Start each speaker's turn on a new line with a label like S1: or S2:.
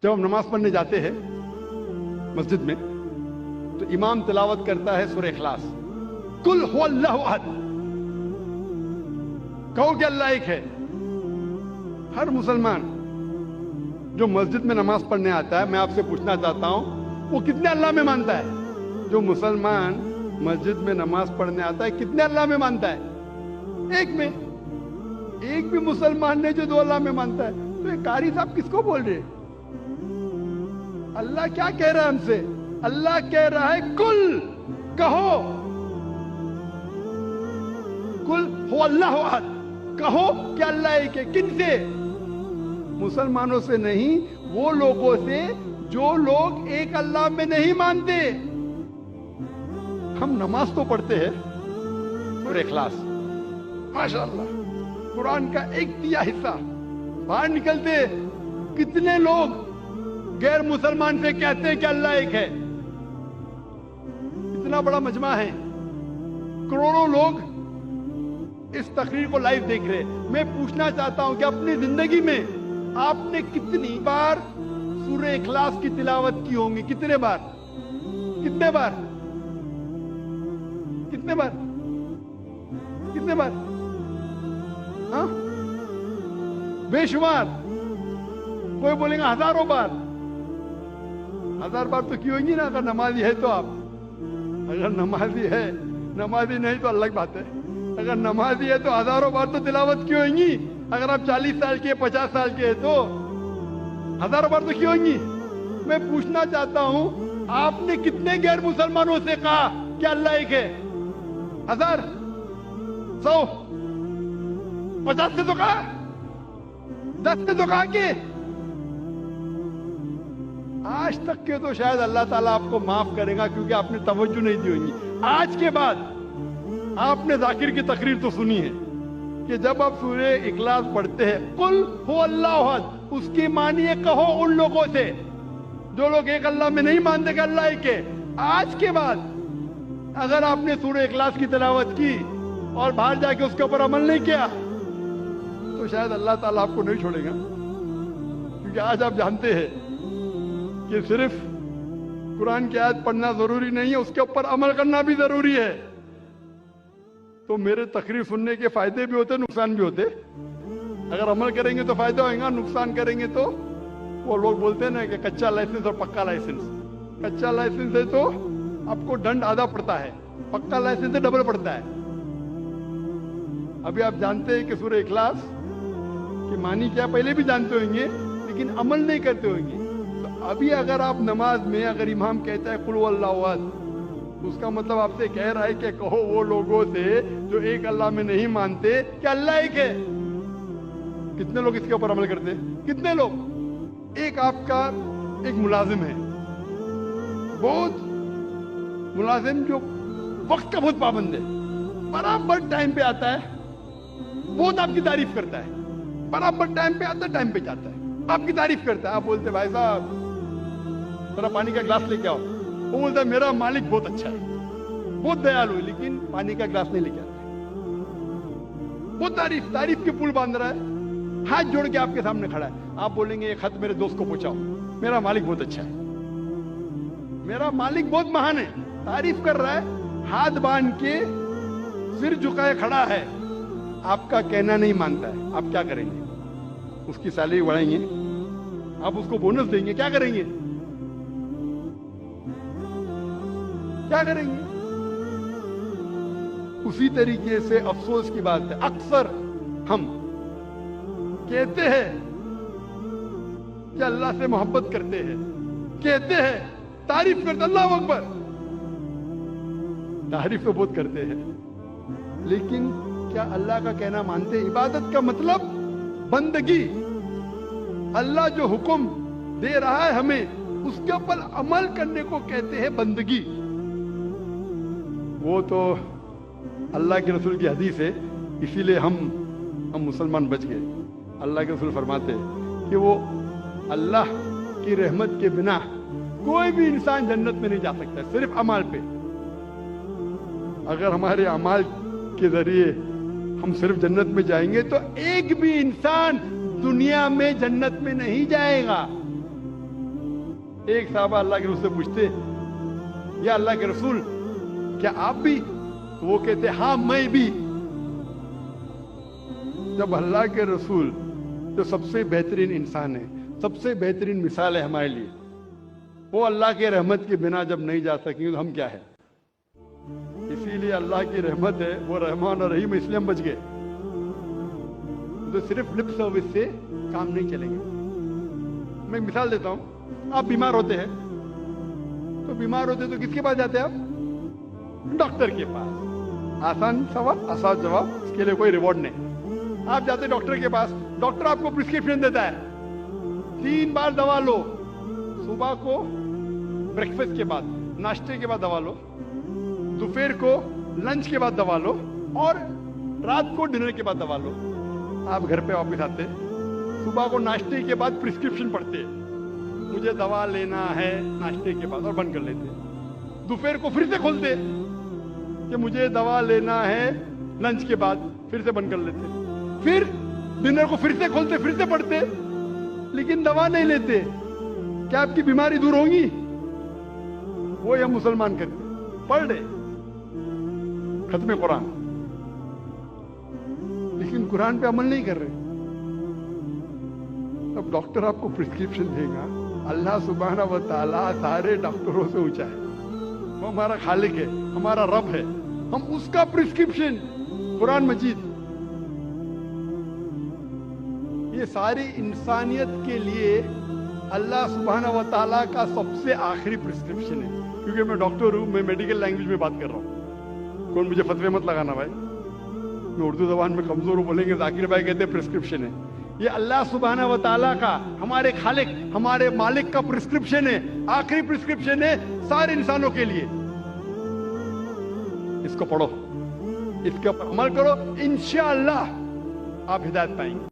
S1: جب ہم نماز پڑھنے جاتے ہیں مسجد میں تو امام تلاوت کرتا ہے سورہ اخلاص، قل هو اللہ احد، کہو کہ اللہ ایک ہے۔ ہر مسلمان جو مسجد میں نماز پڑھنے آتا ہے، میں آپ سے پوچھنا چاہتا ہوں وہ کتنے اللہ میں مانتا ہے؟ جو مسلمان مسجد میں نماز پڑھنے آتا ہے کتنے اللہ میں مانتا ہے؟ ایک میں۔ ایک بھی مسلمان نے جو دو اللہ میں مانتا ہے، تو یہ قاری صاحب کس کو بول رہے ہیں؟ اللہ کیا کہہ رہا ہے ہم سے؟ اللہ کہہ رہا ہے کل، کہو، کل ہو اللہ احد، کہو کہ اللہ ایک ہے۔ کن سے؟ مسلمانوں سے نہیں، وہ لوگوں سے جو لوگ ایک اللہ میں نہیں مانتے۔ ہم نماز تو پڑھتے ہیں سورہ اخلاص، ماشاءاللہ قرآن کا 1/3 حصہ، باہر نکلتے کتنے لوگ غیر مسلمان سے کہتے ہیں کہ اللہ ایک ہے۔ اتنا بڑا مجمع ہے، کروڑوں لوگ اس تقریر کو لائیو دیکھ رہے ہیں۔ میں پوچھنا چاہتا ہوں کہ اپنی زندگی میں آپ نے کتنی بار سورہ اخلاص کی تلاوت کی ہوں گی؟ کتنے بار؟ کتنے بار؟ کتنے بار؟ کتنے بار؟ ہاں بے شمار۔ کوئی بولیں گا ہزاروں بار۔ 1000 بار تو کی ہوگی نا، اگر نمازی ہے تو آپ۔ اگر نمازی ہے، نمازی نہیں تو الگ بات ہے۔ اگر نمازی ہے تو ہزاروں بار تو تلاوت کی ہوئیں گی۔ اگر آپ 40 سال کے 50 سال کے تو ہزاروں بار تو کی ہوئیں گی۔ میں پوچھنا چاہتا ہوں آپ نے کتنے غیر مسلمانوں سے کہا کہ اللہ ایک ہے؟ 1000 100 50 سے تو کہا، 10 سے تو کہا کہ آج تک کے تو شاید اللہ تعالیٰ آپ کو معاف کرے گا کیونکہ آپ نے توجہ نہیں دی ہوگی۔ آج کے بعد آپ نے ذاکر کی تقریر تو سنی ہے کہ جب آپ سورہ اخلاص پڑھتے ہیں قل هو اللہ احد، اس کی معنی ہے کہو ان لوگوں سے جو لوگ ایک اللہ میں نہیں مانتے کہ اللہ ایک ہے۔ آج کے بعد اگر آپ نے سورہ اخلاص کی تلاوت کی اور باہر جا کے اس کے اوپر عمل نہیں کیا تو شاید اللہ تعالیٰ آپ کو نہیں چھوڑے گا، کیونکہ آج آپ جانتے ہیں کہ صرف قرآن کی آیت پڑھنا ضروری نہیں ہے، اس کے اوپر عمل کرنا بھی ضروری ہے۔ تو میرے تقریر سننے کے فائدے بھی ہوتے، نقصان بھی ہوتے۔ اگر عمل کریں گے تو فائدہ ہوئے گا، نقصان کریں گے تو وہ لوگ بولتے ہیں نا کہ کچا لائسنس اور پکا لائسنس۔ کچا لائسنس ہے تو آپ کو دنڈ آدھا پڑتا ہے، پکا لائسنس سے ڈبل پڑتا ہے۔ ابھی آپ جانتے ہیں کہ سورہ اخلاص کی معنی کیا پہلے بھی جانتے ہوئیں گے، لیکن عمل نہیں کرتے ہوئیں گے۔ تو ابھی اگر آپ نماز میں اگر امام کہتا ہے قل هو اللہ احد، اس کا مطلب آپ سے کہہ رہا ہے کہ کہو وہ لوگوں سے جو ایک اللہ میں نہیں مانتے کہ اللہ ایک ہے۔ کتنے لوگ اس کے اوپر عمل کرتے ہیں؟ کتنے لوگ؟ ایک آپ کا ایک ملازم ہے، بہت ملازم جو وقت کا بہت پابند ہے، برابر ٹائم پہ آتا ہے، بہت آپ کی تعریف کرتا ہے، برابر ٹائم پہ آتا ہے، ٹائم پہ جاتا ہے، آپ کی تعریف کرتا ہے۔ آپ بولتے بھائی صاحب ذرا پانی کا گلاس لے کے آؤ، وہ بولتا ہے میرا مالک بہت اچھا ہے، بہت دیالو ہے، لیکن پانی کا گلاس نہیں لے کے آتا ہے۔ وہ تعریف کے پل باندھ رہا ہے، ہاتھ جوڑ کے آپ کے سامنے کھڑا ہے۔ آپ بولیں گے یہ خط میرے دوست کو پہنچاؤ، میرا مالک بہت اچھا ہے، میرا مالک بہت مہان ہے، تعریف کر رہا ہے، ہاتھ باندھ کے سر جھکائے کھڑا ہے، آپ کا کہنا نہیں مانتا ہے۔ آپ کیا کریں گے؟ اس کی سیلری بڑھائیں گے؟ آپ اس کو بونس دیں گے؟ کیا کریں گے؟ کیا کریں گے؟ اسی طریقے سے افسوس کی بات ہے، اکثر ہم کہتے ہیں کہ اللہ سے محبت کرتے ہیں، کہتے ہیں تعریف کرتے، اللہ اکبر، تعریف تو بہت کرتے ہیں، لیکن کیا اللہ کا کہنا مانتے؟ عبادت کا مطلب بندگی، اللہ جو حکم دے رہا ہے ہمیں اس کے اوپر عمل کرنے کو کہتے ہیں بندگی۔ وہ تو اللہ کے رسول کی حدیث ہے، اسی لیے ہم مسلمان بچ گئے۔ اللہ کے رسول فرماتے کہ وہ اللہ کی رحمت کے بنا کوئی بھی انسان جنت میں نہیں جا سکتا، صرف عمل پہ۔ اگر ہمارے اعمال کے ذریعے ہم صرف جنت میں جائیں گے تو ایک بھی انسان دنیا میں جنت میں نہیں جائے گا۔ ایک صحابہ اللہ کے رسول سے پوچھتے یا اللہ کے رسول کیا آپ بھی؟ تو وہ کہتے ہاں میں بھی. جب اللہ کے رسول جو سب سے بہترین انسان ہے, سب سے بہترین مثال ہے ہمارے لیے, وہ اللہ کے رحمت کے بنا جب نہیں جا سکیں تو ہم کیا ہے؟ اسی لیے اللہ کی رحمت ہے, وہ رحمان اور رحیم, اس لیے ہم بچ گئے. تو صرف لپ سروس سے کام نہیں چلیں گے. میں ایک مثال دیتا ہوں. آپ بیمار ہوتے ہیں تو کس کے پاس جاتے ہیں آپ؟ ڈاکٹر کے پاس. آسان سوال, آسان جواب, اس کے لیے کوئی ریوارڈ نہیں. آپ جاتے ہیں ڈاکٹر کے پاس, ڈاکٹر آپ کو پرسکرپشن دیتا ہے 3 بار دوا لو. صبح کو بریکفاسٹ کے بعد, ناشتے کے بعد دوا لو, دوپہر کو لنچ کے بعد دوا لو, اور رات کو ڈنر کے بعد دوا لو. آپ گھر پہ واپس آتے, صبح کو ناشتے کے بعد پرسکرپشن پڑھتے, مجھے دوا لینا ہے ناشتے کے بعد, اور بند کر لیتے. دوپہر کو پھر سے کھولتے کہ مجھے دوا لینا ہے لنچ کے بعد, پھر سے بند کر لیتے. پھر ڈنر کو پھر سے کھولتے, پھر سے پڑھتے, لیکن دوا نہیں لیتے. کیا آپ کی بیماری دور ہوگی؟ وہ ہم مسلمان کرتے, پڑھ رہے ختم قرآن, لیکن قرآن پہ عمل نہیں کر رہے. اب ڈاکٹر آپ کو پرسکرپشن دے گا. اللہ سبحانہ و تعالیٰ سارے ڈاکٹروں سے اونچا ہے, وہ ہمارا خالق ہے, ہمارا رب ہے. ہم اس کا پرسکرپشن قرآن مجید, یہ ساری انسانیت کے لیے اللہ سبحانہ و تعالیٰ کا سب سے آخری پرسکرپشن ہے. کیونکہ میں ڈاکٹر ہوں, میں میڈیکل لینگویج میں بات کر رہا ہوں. کون مجھے فتوے مت لگانا بھائی, میں اردو زبان میں کمزور ہوں. بولیں گے ذاکر بھائی کہتے ہیں پرسکرپشن ہے. یہ اللہ سبحانہ و تعالیٰ کا, ہمارے خالق, ہمارے مالک کا پرسکرپشن ہے, آخری پرسکرپشن ہے سارے انسانوں کے لیے. اس کو پڑھو, اس کے اوپر عمل کرو, انشاءاللہ آپ ہدایت پائیں گے.